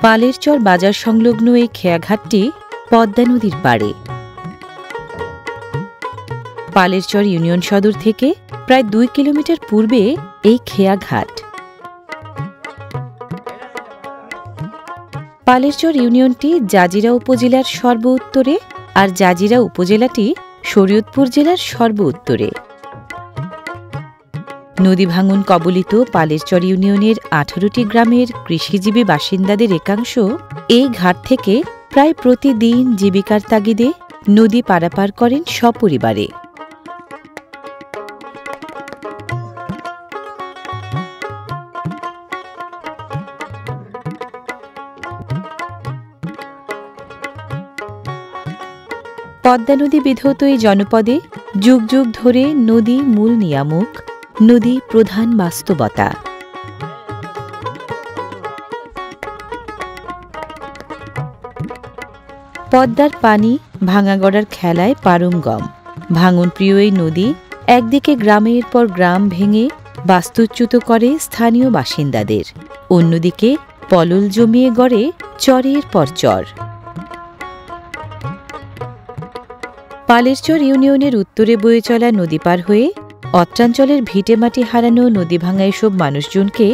পালেরচর বাজার সংলগ্ন এই খেয়াঘাটটি পদ্মা নদীর পাড়ে। পালেরচর ইউনিয়ন সদর থেকে প্রায় 2 কিলোমিটার পূর্বে এই খেয়াঘাট। পালেরচর ইউনিয়নটি জাজিরা উপজেলার সর্ব উত্তরে আর জাজিরা উপজেলাটি শরীয়তপুর জেলার সর্ব উত্তরে। নদী ভাঙন কবলিত পালেরচর ইউনিয়নের 18টি গ্রামের কৃষিজীবী বাসিন্দাদের একাংশ এই ঘাট থেকে প্রায় প্রতিদিন জীবিকার তাগিদে নদী পারাপার করেন সপরিবারে। পদ্মা নদী বিধৌত এই জনপদে যুগ যুগ ধরে নদী মূল নিয়ামক, নদী প্রধান বাস্তবতা। পদ্মার পানি ভাঙাগড়ার খেলায় পারঙ্গম। ভাঙনপ্রিয় এই নদী একদিকে গ্রামের পর গ্রাম ভেঙে বাস্তুচ্যুত করে স্থানীয় বাসিন্দাদের, অন্যদিকে পলল জমিয়ে গড়ে চরের পর চর। পালেরচর ইউনিয়নের উত্তরে বয়ে চলা নদী পার হয়ে অত্রাঞ্চলের ভিটেমাটি হারানো নদী ভাঙা এসব মানুষজনকে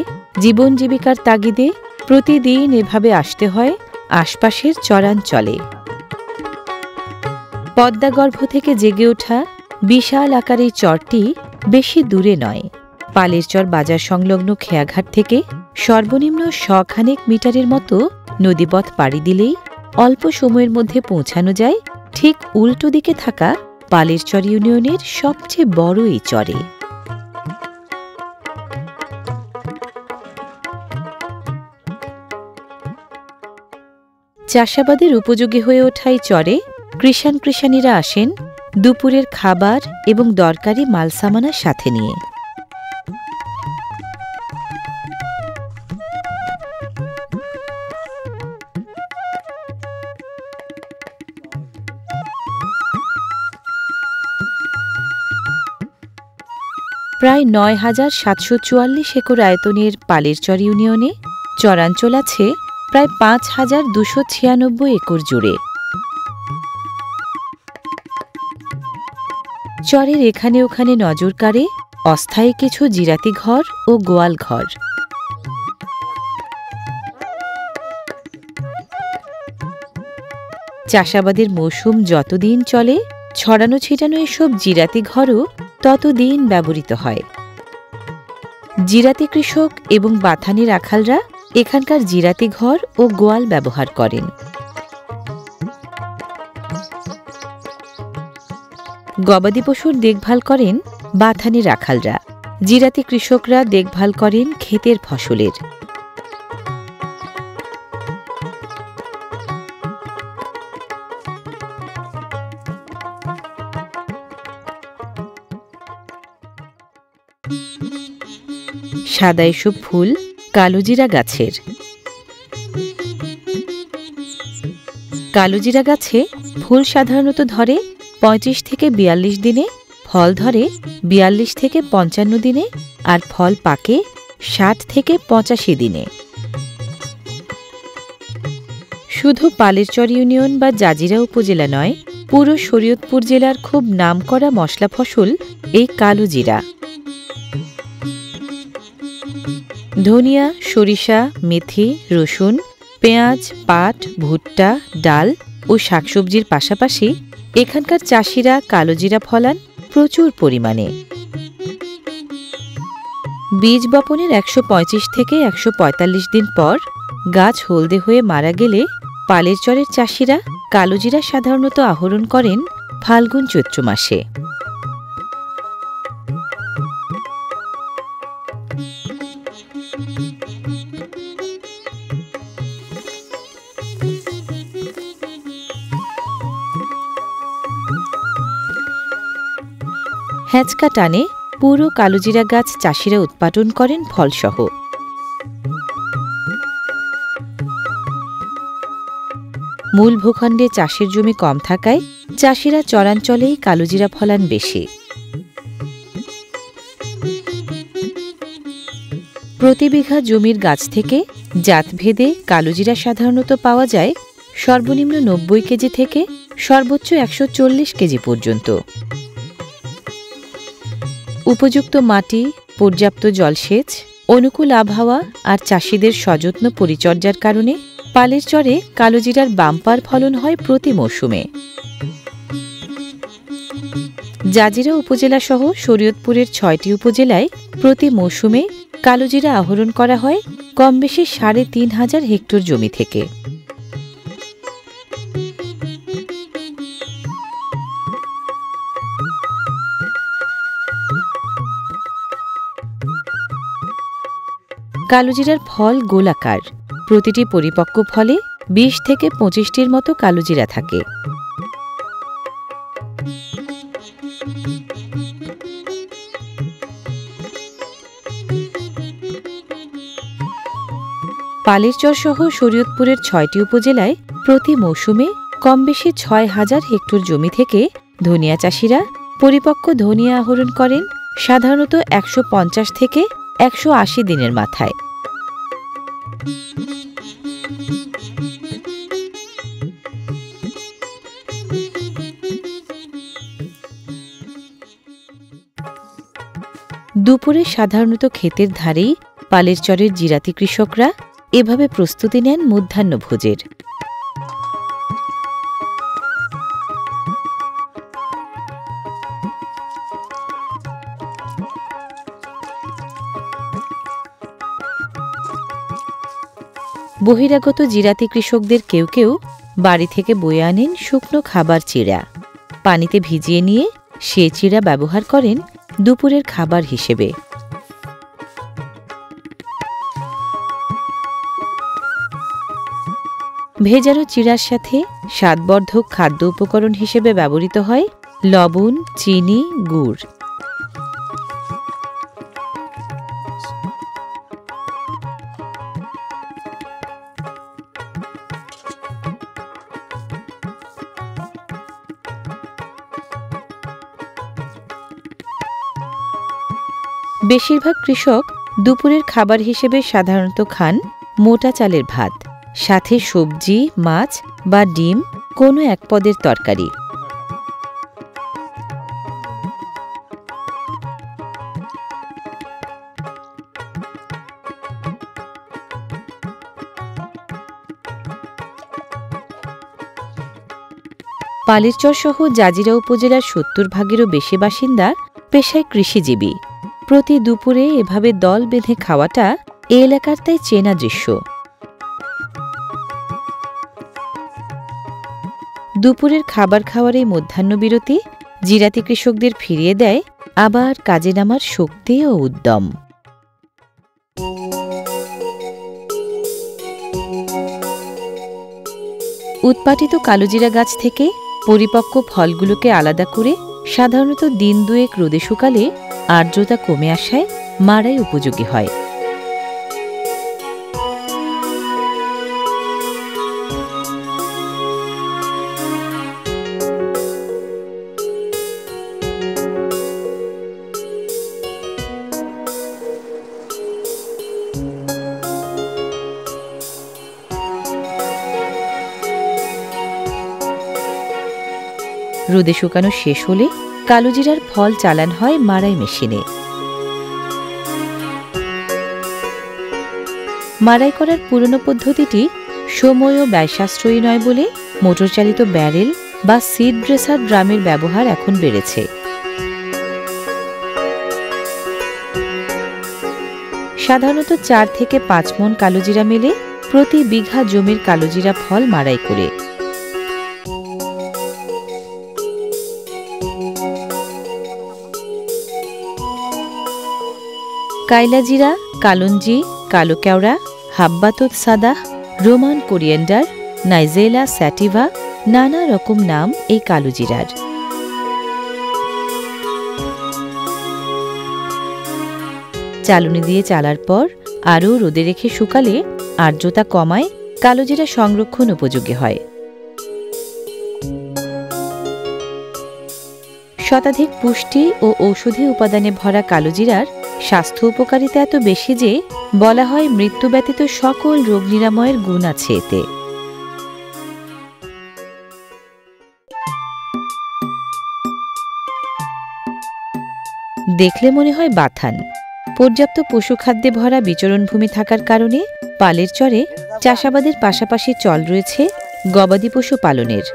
জীবন জীবিকার তাগিদে প্রতিদিন এভাবে আসতে হয় আশপাশের চরাঞ্চলে। পদ্মাগর্ভ থেকে জেগে ওঠা বিশাল আকার এই চরটি বেশি দূরে নয়। পালেরচর বাজার সংলগ্ন খেয়াঘাট থেকে সর্বনিম্ন 100 খানেক মিটারের মতো নদীপথ পাড়ি দিলেই অল্প সময়ের মধ্যে পৌঁছানো যায় ঠিক উল্টো দিকে থাকা পালেরচর ইউনিয়নের সবচেয়ে বড় এই চরে। চাষাবাদের উপযোগী হয়ে ওঠা এই চরে কৃষাণীরা আসেন দুপুরের খাবার এবং দরকারি মালসামানা সাথে নিয়ে। প্রায় ৯,৭৪৪ একর আয়তনের পালেরচর ইউনিয়নে চরাঞ্চল আছে প্রায় ৫,২৯৬ একর জুড়ে। চরের এখানে ওখানে নজর কাড়ে অস্থায়ী কিছু জিরাতি ঘর ও গোয়াল ঘর। চাষাবাদের মৌসুম যতদিন চলে ছড়ানো ছিটানো এসব জিরাতি ঘরও ততদিন ব্যবহৃত হয়। জিরাতি কৃষক এবং বাথানি রাখালরা এখানকার জিরাতি ঘর ও গোয়াল ব্যবহার করেন। গবাদি পশুর দেখভাল করেন বাথানি রাখালরা, জিরাতি কৃষকরা দেখভাল করেন ক্ষেতের ফসলের। সাদা এসব ফুল কালোজিরা গাছের। কালোজিরা গাছে ফুল সাধারণত ধরে 35 থেকে 42 দিনে, ফল ধরে 42 থেকে 55 দিনে আর ফল পাকে 60 থেকে 85 দিনে। শুধু পালেরচর ইউনিয়ন বা জাজিরা উপজেলা নয়, পুরো শরীয়তপুর জেলার খুব নামকরা মশলা ফসল এই কালোজিরা। ধনিয়া, সরিষা, মেথি, রসুন, পেঁয়াজ, পাট, ভুট্টা, ডাল ও শাকসবজির পাশাপাশি এখানকার চাষিরা কালোজিরা ফলান প্রচুর পরিমাণে। বীজ বপনের 125 থেকে 145 দিন পর গাছ হলদে হয়ে মারা গেলে পালেরচরের চাষিরা কালোজিরা সাধারণত আহরণ করেন ফাল্গুন চৈত্র মাসে। হ্যাঁচকা টানে পুরো কালোজিরা গাছ চাষিরা উৎপাদন করেন ফলসহ। মূল ভূখণ্ডে চাষের জমি কম থাকায় চাষিরা চরাঞ্চলেই কালোজিরা ফলান বেশি। প্রতি বিঘা জমির গাছ থেকে জাতভেদে কালোজিরা সাধারণত পাওয়া যায় সর্বনিম্ন 90 কেজি থেকে সর্বোচ্চ 140 কেজি পর্যন্ত। উপযুক্ত মাটি, পর্যাপ্ত জলসেচ, অনুকূল আবহাওয়া আর চাষিদের সযত্ন পরিচর্যার কারণে পালের চরে কালোজিরার বাম্পার ফলন হয় প্রতি মৌসুমে। জাজিরা উপজেলা সহ শরীয়তপুরের 6টি উপজেলায় প্রতি মৌসুমে কালোজিরা আহরণ করা হয় কমবেশি ৩,৫০০ হেক্টর জমি থেকে। কালোজিরার ফল গোলাকার। প্রতিটি পরিপক্ক ফলে 20 থেকে 25টির মতো কালোজিরা থাকে। পালেরচর সহ শরীয়তপুরের 6টি উপজেলায় প্রতি মৌসুমে কমবেশি 6,000 হেক্টর জমি থেকে ধনিয়া চাষিরা পরিপক্ক ধনিয়া আহরণ করেন সাধারণত 150 থেকে 180 দিনের মাথায়। দুপুরে সাধারণত ক্ষেতের ধারেই পালেরচরের জিরাতি কৃষকরা এভাবে প্রস্তুতি নেন মধ্যাহ্নভোজের। বহিরাগত জিরাতি কৃষকদের কেউ কেউ বাড়ি থেকে বয়ে আনেন শুকনো খাবার চিড়া। পানিতে ভিজিয়ে নিয়ে সে চিড়া ব্যবহার করেন দুপুরের খাবার হিসেবে। ভেজানো চিড়ার সাথে স্বাদবর্ধক খাদ্য উপকরণ হিসেবে ব্যবহৃত হয় লবণ, চিনি, গুড়। বেশিরভাগ কৃষক দুপুরের খাবার হিসেবে সাধারণত খান মোটা চালের ভাত, সাথে সবজি, মাছ বা ডিম, কোনো এক পদের তরকারি। পালেরচর সহ জাজিরা উপজেলার 70% বেশি বাসিন্দা পেশায় কৃষিজীবী। প্রতি দুপুরে এভাবে দল বেঁধে খাওয়াটা এ এলাকার তাই চেনা দৃশ্য। দুপুরের খাবার খাওয়ার এই মধ্যাহ্নবিরতি জিরাতি কৃষকদের ফিরিয়ে দেয় আবার কাজে নামার শক্তি ও উদ্যম। উৎপাটিত কালোজিরা গাছ থেকে পরিপক্ক ফলগুলোকে আলাদা করে সাধারণত দিন দুয়েক রোদে শুকালে আর্দ্রতা কমে আসায় মাড়াই উপযোগী হয়। রোদে শুকানো শেষ হলে কালোজিরার ফল চালান হয় মাড়াই মেশিনে। মাড়াই করার পুরনো পদ্ধতিটি সময় ও ব্যয় সাশ্রয়ী নয় বলে মোটরচালিত ব্যারেল বা সিড ড্রেসার ড্রামের ব্যবহার এখন বেড়েছে। সাধারণত 4 থেকে 5 মণ কালোজিরা মেলে প্রতি বিঘা জমির কালোজিরা ফল মাড়াই করে। কাইলাজিরা, কালঞ্জি, কালো কেওড়া, হাব্বাতুত সাদাহ, রোমান কোরিয়েন্ডার, নাইজেলা স্যাটিভা, নানা রকম নাম এই কালোজিরার। চালুনি দিয়ে চালার পর আরও রোদে রেখে শুকালে আর্দ্রতা কমায় কালোজিরা সংরক্ষণ উপযোগী হয়। শতাধিক পুষ্টি ও ঔষধি উপাদানে ভরা কালোজিরার স্বাস্থ্য উপকারিতা এত বেশি যে বলা হয় মৃত্যু ব্যতীত সকল রোগ নিরাময়ের গুণ আছে এতে। দেখলে মনে হয় বাথান। পর্যাপ্ত পশুখাদ্যে ভরা বিচরণভূমি থাকার কারণে পালের চরে চাষাবাদের পাশাপাশি চল রয়েছে গবাদি পশু পালনের।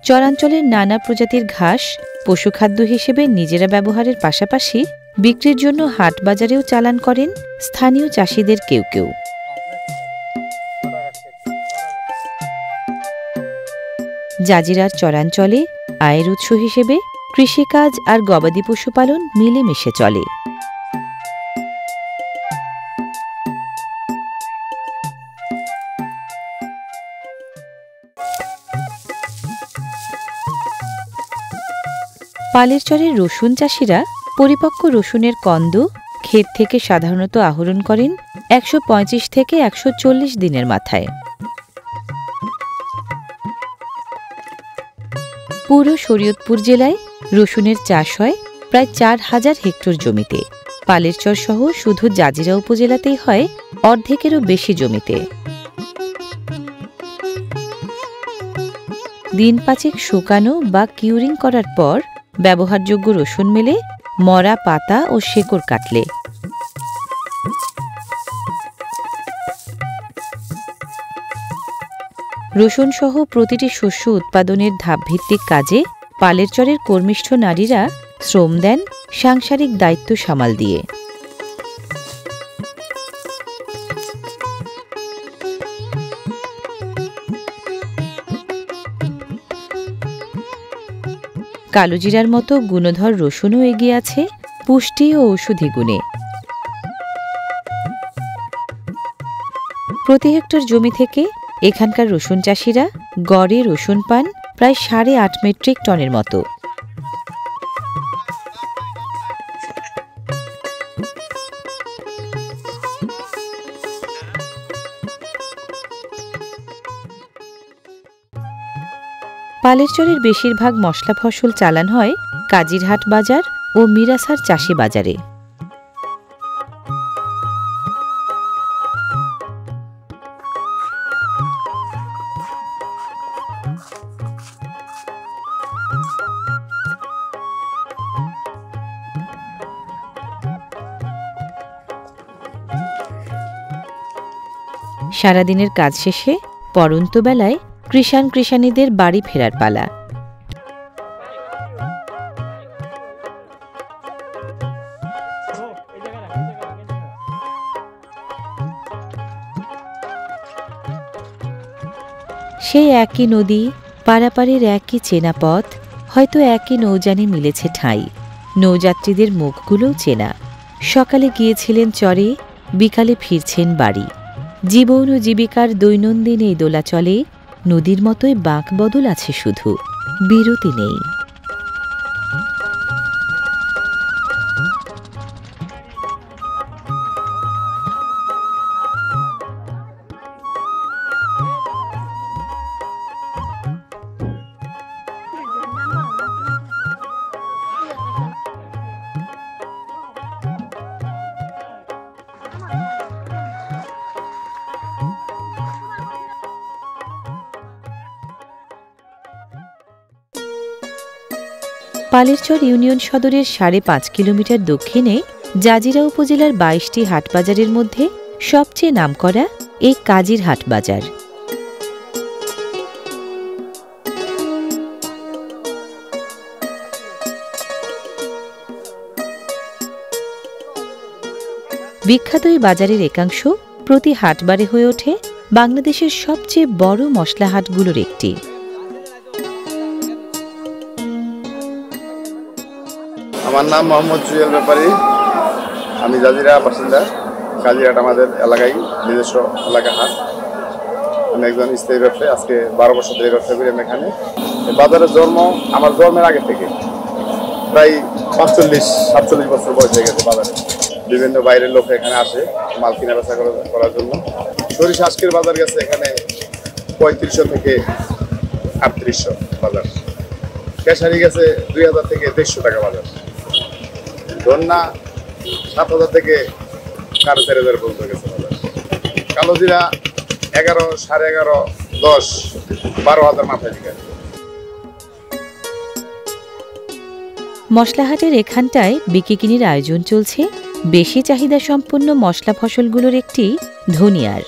চরাঞ্চলের নানা প্রজাতির ঘাস পশুখাদ্য হিসেবে নিজেরা ব্যবহারের পাশাপাশি বিক্রির জন্য হাট বাজারেও চালান করেন স্থানীয় চাষিদের কেউ কেউ। জাজিরার চরাঞ্চলে আয়ের উৎস হিসেবে কৃষিকাজ আর গবাদি পশুপালন মিলেমিশে চলে। পালের চরের রসুন চাষিরা পরিপক্ক রসুনের কন্দ ক্ষেত থেকে সাধারণত আহরণ করেন ১২৫ থেকে ১৪০ দিনের মাথায়। পুরো শরীয়তপুর জেলায় রসুনের চাষ হয় প্রায় ৪,০০০ হেক্টর জমিতে। পালের চর সহ শুধু জাজিরা উপজেলাতেই হয় অর্ধেকেরও বেশি জমিতে। দিন ৫ শুকানো বা কিউরিং করার পর ব্যবহারযোগ্য রসুন মেলে মরা পাতা ও শেকড় কাটলে। রসুন সহ প্রতিটি শস্য উৎপাদনের ধাপভিত্তিক কাজে পালের চরের কর্মিষ্ঠ নারীরা শ্রম দেন সাংসারিক দায়িত্ব সামাল দিয়ে। কালোজিরার মতো গুণধর রসুনও এগিয়ে আছে পুষ্টি ও ঔষধি গুণে। প্রতি হেক্টর জমি থেকে এখানকার রসুন চাষিরা গড়ে রসুন পান প্রায় ৮.৫ মেট্রিক টনের মতো। পালের চরের বেশিরভাগ মশলা ফসল চালান হয় কাজিরহাট বাজার ও মিরাসার চাষি বাজারে। সারাদিনের কাজ শেষে পড়ন্ত বেলায় কৃষাণ কৃষাণীদের বাড়ি ফেরার পালা। সেই একই নদী, পারাপারের একই চেনা পথ, হয়তো একই নৌযানে মিলেছে ঠাঁই। নৌযাত্রীদের মুখগুলোও চেনা। সকালে গিয়েছিলেন চরে, বিকালে ফিরছেন বাড়ি। জীবন ও জীবিকার দৈনন্দিন এই দোলাচলে নদীর মতোই বাঁক বদল আছে, শুধু বিরতি নেই। পালেরচর ইউনিয়ন সদরের ৫.৫ কিলোমিটার দক্ষিণে জাজিরা উপজেলার ২২টি হাটবাজারের মধ্যে সবচেয়ে নামকরা এই কাজিরহাট বাজার। বিখ্যাত এই বাজারের একাংশ প্রতি হাটবারে হয়ে ওঠে বাংলাদেশের সবচেয়ে বড় মশলা হাটগুলোর একটি। আমার নাম মোহাম্মদ জুয়েল ব্যাপারী, আমি জাজিরা বাসিন্দা। কাজিরহাট আমাদের এলাকায় নিজস্ব এলাকা হাট। আমি একজন স্থায়ী ব্যবসায়ী, আজকে 12 বছর ধরে ব্যবসা করি আমি এখানে। বাজারের জন্ম আমার জন্মের আগে থেকে, প্রায় 45-47 বছর বয়স হয়ে গেছে বাজারে। বিভিন্ন বাইরের লোক এখানে আসে মাল কিনা বেচা করার জন্য। সরিষা আজকের বাজার গেছে এখানে 3500 থেকে 3800 বাজার। কেশারি গেছে 2000 থেকে 150 টাকা বাজার। ধন্যা 7000 থেকে 4500 পর্যন্ত গেছে বাজার। কালো জিরা 11, 11.5, 10, 12,000 মাথায় দিকে। মশলাহাটের এখানটায় বিকিকিনির আয়োজন চলছে বেশি চাহিদা সম্পন্ন মশলা ফসলগুলোর একটি ধনিয়ার।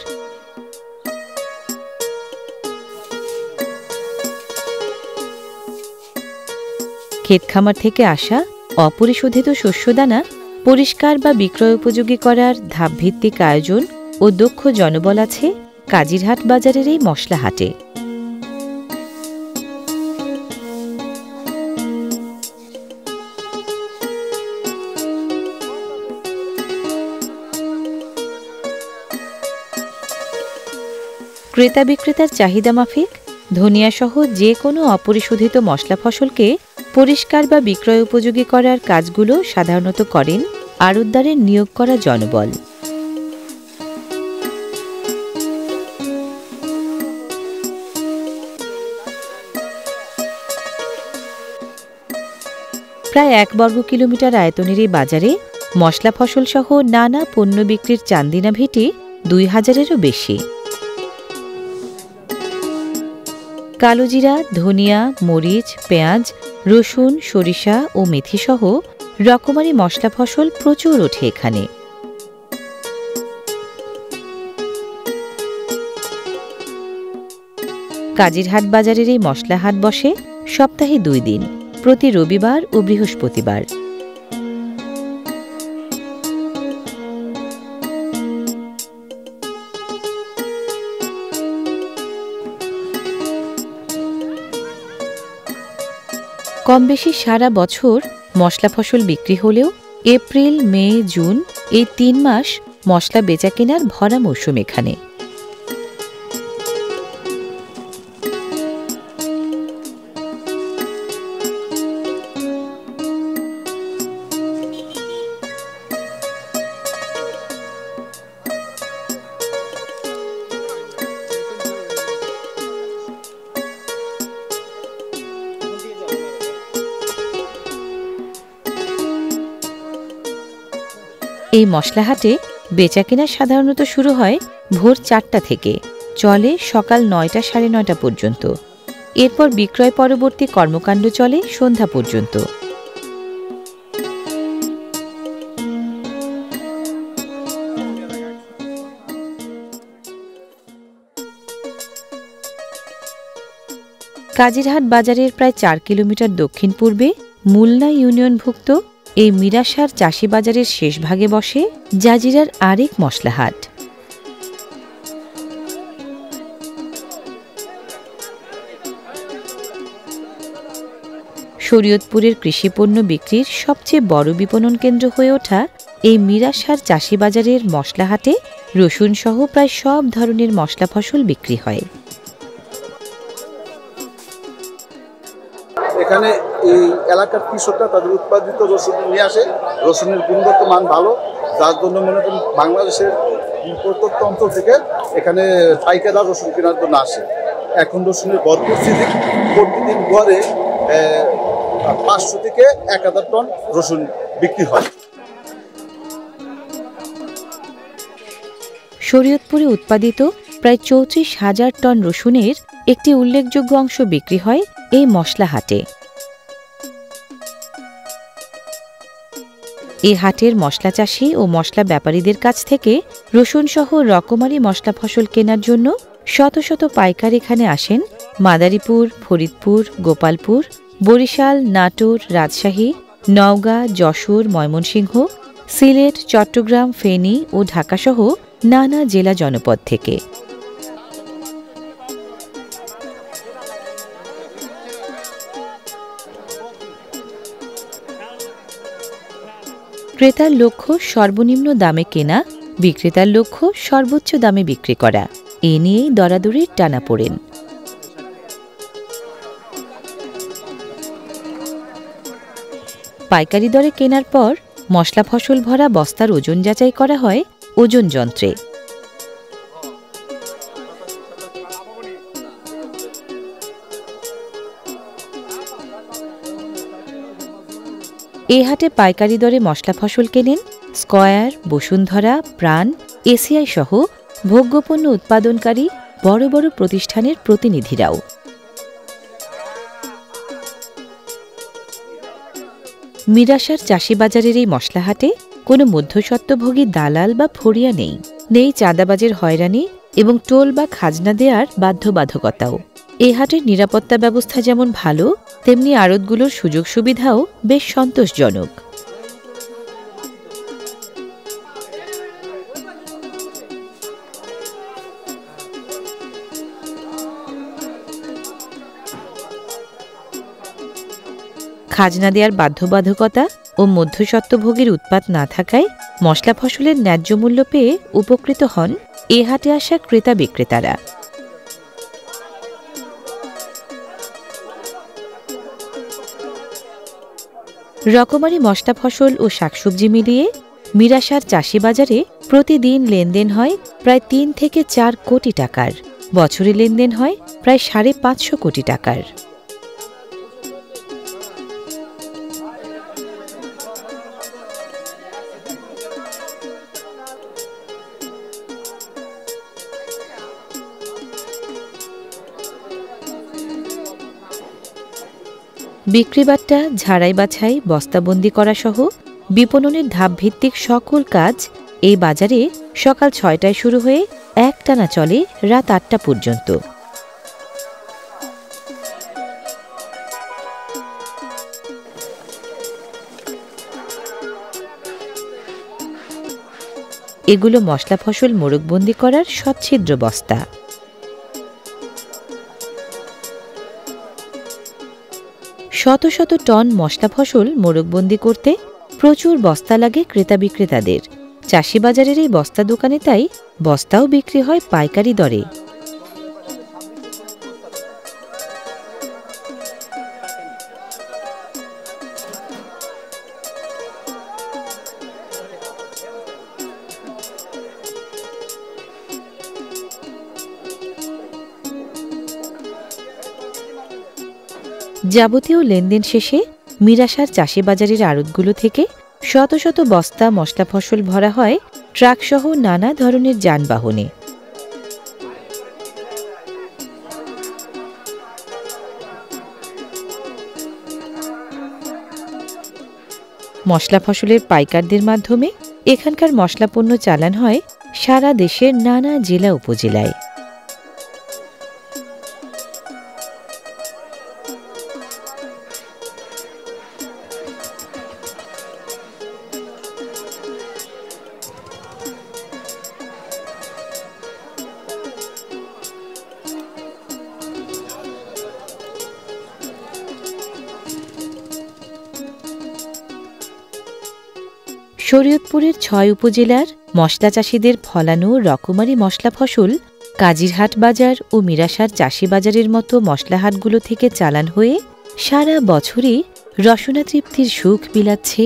ক্ষেত খামার থেকে আসা অপরিশোধিত শস্যদানা পরিষ্কার বা বিক্রয় উপযোগী করার ধাপভিত্তিক আয়োজন ও দক্ষ জনবল আছে কাজিরহাট বাজারের এই মশলা হাটে। ক্রেতা বিক্রেতার চাহিদা মাফিক ধনিয়াসহ যে কোনো অপরিশোধিত মশলা ফসলকে পরিষ্কার বা বিক্রয় উপযোগী করার কাজগুলো সাধারণত করেন আড়তদারের নিয়োগ করা জনবল। প্রায় 1 বর্গ কিলোমিটার আয়তনের এই বাজারে মশলা ফসল সহ নানা পণ্য বিক্রির চান্দিনা ভিটি 2000-এরও বেশি। কালোজিরা, ধনিয়া, মরিচ, পেঁয়াজ, রসুন, সরিষা ও মেথি সহ রকমারি মশলা ফসল প্রচুর ওঠে এখানে। কাজিরহাট বাজারের এই মশলা হাট বসে সপ্তাহে 2 দিন, প্রতি রবিবার ও বৃহস্পতিবার। কম বেশি সারা বছর মশলা ফসল বিক্রি হলেও এপ্রিল, মে, জুন এই 3 মাস মশলা বেচা কেনার ভরা মৌসুম এখানে। এই মশলাহাটে বেচাকেনা সাধারণত শুরু হয় ভোর 4টা থেকে, চলে সকাল 9টা, 9:30 পর্যন্ত। এরপর বিক্রয় পরবর্তী কর্মকাণ্ড চলে সন্ধ্যা পর্যন্ত। কাজিরহাট বাজারের প্রায় 4 কিলোমিটার দক্ষিণ পূর্বে মুলনা ইউনিয়নভুক্ত এই মিরাসার চাষি বাজারের শেষ ভাগে বসে জাজিরার আরেক মশলাহাট। শরীয়তপুরের কৃষিপণ্য বিক্রির সবচেয়ে বড় বিপণন কেন্দ্র হয়ে ওঠা এই মিরাসার চাষি বাজারের মশলাহাটে রসুন সহ প্রায় সব ধরনের মশলা ফসল বিক্রি হয়। এখানে এই এলাকার কৃষকরা তাদের উৎপাদিত রসুন নিয়ে আসে। রসুনের গুণগত মান ভালো, যার জন্য মনে করেন বাংলাদেশের প্রত্যন্ত অঞ্চল থেকে এখানে পাইকাররা রসুন কেনার জন্য আসে। এখন রসুনের ভরপুর সিজন, প্রতিদিন গড়ে 500 থেকে 1000 টন রসুন বিক্রি হয়। শরীয়তপুরে উৎপাদিত প্রায় 34,000 টন রসুনের একটি উল্লেখযোগ্য অংশ বিক্রি হয় এই মশলা হাটে। এই হাটের মশলা চাষি ও মশলা ব্যাপারীদের কাছ থেকে রসুন সহ রকমারি মশলা ফসল কেনার জন্য শত শত পাইকার এখানে আসেন মাদারীপুর, ফরিদপুর, গোপালপুর, বরিশাল, নাটোর, রাজশাহী, নওগাঁ, যশোর, ময়মনসিংহ, সিলেট, চট্টগ্রাম, ফেনী ও ঢাকাসহ নানা জেলা জনপদ থেকে। ক্রেতার লক্ষ্য সর্বনিম্ন দামে কেনা, বিক্রেতার লক্ষ্য সর্বোচ্চ দামে বিক্রি করা। এ নিয়েই দরাদরির টানাপোড়েন। পাইকারি দরে কেনার পর মশলা ফসল ভরা বস্তার ওজন যাচাই করা হয় ওজন যন্ত্রে। এ হাটে পাইকারি দরে মশলা ফসল কেনেন স্কয়ার, বসুন্ধরা, প্রাণ, এসিআই সহ ভোগ্যপণ্য উৎপাদনকারী বড় বড় প্রতিষ্ঠানের প্রতিনিধিরাও। মিরাসার চাষি বাজারের এই মশলা হাটে কোনো মধ্যস্বত্বভোগী দালাল বা ফড়িয়া নেই, নেই চাঁদাবাজের হয়রানি এবং টোল বা খাজনা দেওয়ার বাধ্যবাধকতাও। এ হাটের নিরাপত্তা ব্যবস্থা যেমন ভালো, তেমনি আড়তগুলোর সুযোগ সুবিধাও বেশ সন্তোষজনক। খাজনা দেওয়ার বাধ্যবাধকতা ও মধ্যস্বত্বভোগীর উৎপাত না থাকায় মশলা ফসলের ন্যায্য মূল্য পেয়ে উপকৃত হন এ হাটে আসা ক্রেতা বিক্রেতারা। রকমারি মশলা ফসল ও শাকসবজি মিলিয়ে মিরাসার চাষি বাজারে প্রতিদিন লেনদেন হয় প্রায় ৩ থেকে ৪ কোটি টাকার, বছরে লেনদেন হয় প্রায় ৫৫০ কোটি টাকার। বিক্রিবাট্টা, ঝাড়াই বাছাই, বস্তাবন্দি করা সহ বিপণনের ধাপভিত্তিক সকল কাজ এই বাজারে সকাল ৬টায় শুরু হয়ে একটানা চলে রাত ৮টা পর্যন্ত। এগুলো মশলা ফসল মোড়কবন্দি করার সচ্ছিদ্র বস্তা। শত শত টন মশলা ফসল মোড়কবন্দি করতে প্রচুর বস্তা লাগে ক্রেতা বিক্রেতাদের। চাষি বাজারের এই বস্তা দোকানে তাই বস্তাও বিক্রি হয় পাইকারি দরে। যাবতীয় লেনদেন শেষে মিরাসার চাষি বাজারের আড়তগুলো থেকে শত শত বস্তা মশলা ফসল ভরা হয় ট্রাকসহ নানা ধরনের যানবাহনে। মশলা ফসলের পাইকারদের মাধ্যমে এখানকার মশলাপণ্য চালান হয় সারা দেশের নানা জেলা উপজেলায়। শরীয়তপুরের ৬ উপজেলার মশলা চাষিদের ফলানো রকমারি মশলা ফসল কাজিরহাট বাজার ও মিরাসার চাষি বাজারের মতো মশলাহাটগুলো থেকে চালান হয়ে সারা বছরই রসনা তৃপ্তির সুখ বিলাচ্ছে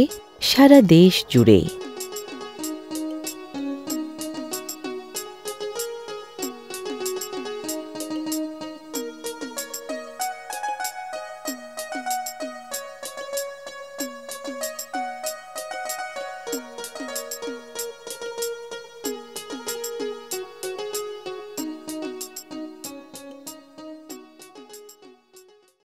সারা দেশ জুড়ে।